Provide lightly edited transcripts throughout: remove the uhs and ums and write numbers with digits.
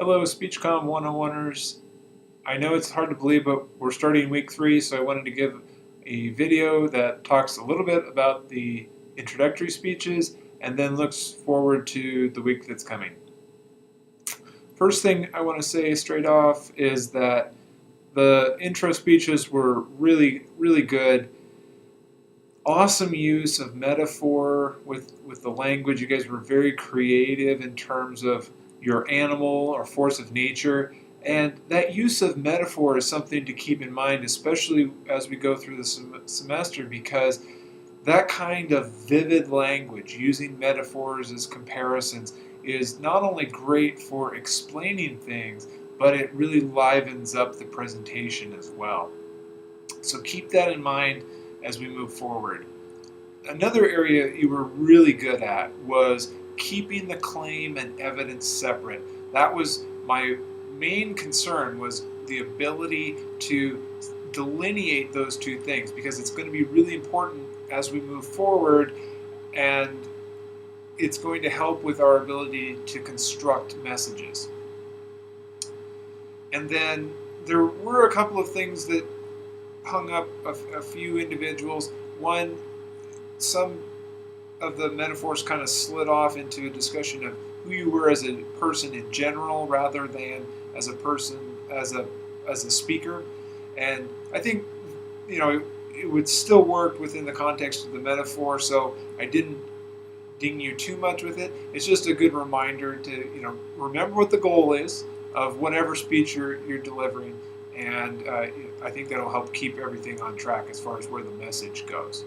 Hello, SpeechCom 101ers. I know it's hard to believe, but we're starting week 3, so I wanted to give a video that talks a little bit about the introductory speeches and then looks forward to the week that's coming. First thing I want to say straight off is that the intro speeches were really good. Awesome use of metaphor with the language. You guys were very creative in terms of your animal or force of nature. And that use of metaphor is something to keep in mind, especially as we go through the semester, because that kind of vivid language, using metaphors as comparisons, is not only great for explaining things, but it really livens up the presentation as well. So keep that in mind as we move forward. Another area you were really good at was keeping the claim and evidence separate. That was my main concern, was the ability to delineate those two things, because it's going to be really important as we move forward, and it's going to help with our ability to construct messages. And then there were a couple of things that hung up a few individuals. One, some of the metaphors kind of slid off into a discussion of who you were as a person in general rather than as a person, as a speaker. And I think, it would still work within the context of the metaphor, so I didn't ding you too much with it. It's just a good reminder to, remember what the goal is of whatever speech you're delivering, and I think that'll help keep everything on track as far as where the message goes.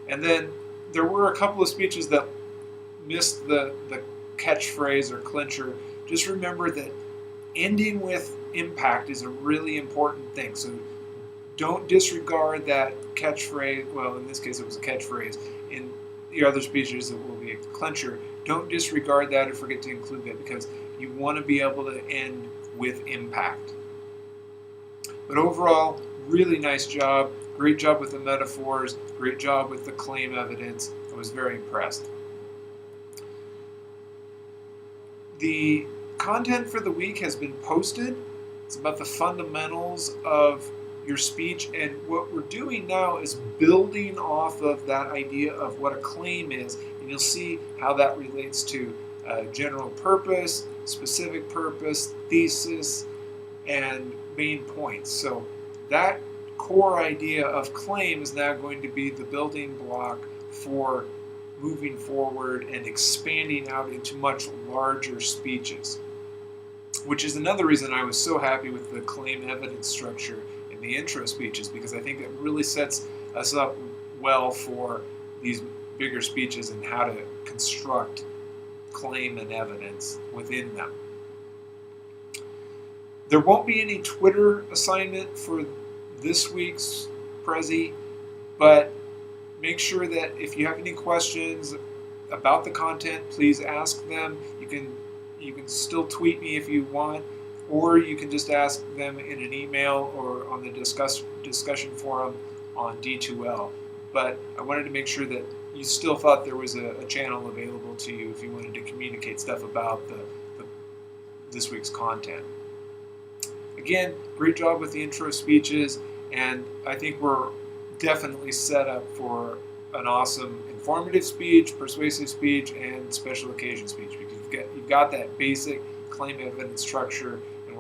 And then there were a couple of speeches that missed the catchphrase or clincher. Just remember that ending with impact is a really important thing. So don't disregard that catchphrase. Well, in this case, it was a catchphrase. In the other speeches, it will be a clincher. Don't disregard that or forget to include that, because you want to be able to end with impact. But overall, really nice job. Great job with the metaphors. Great job with the claim evidence. I was very impressed. The content for the week has been posted. It's about the fundamentals of your speech, and what we're doing now is building off of that idea of what a claim is, and you'll see how that relates to general purpose, specific purpose, thesis, and main points. So that core idea of claim is now going to be the building block for moving forward and expanding out into much larger speeches, which is another reason I was so happy with the claim evidence structure in the intro speeches, because I think it really sets us up well for these bigger speeches and how to construct claim and evidence within them. There won't be any Twitter assignment for this week's Prezi, but make sure that if you have any questions about the content, please ask them. You can still tweet me if you want, or you can just ask them in an email or on the discussion forum on D2L. But I wanted to make sure that you still thought there was a channel available to you if you wanted to communicate stuff about this week's content. Again, great job with the intro speeches, and I think we're definitely set up for an awesome informative speech, persuasive speech, and special occasion speech, because you've got that basic claim evidence structure, and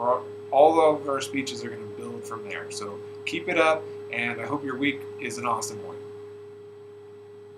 all of our speeches are going to build from there. So keep it up, and I hope your week is an awesome one.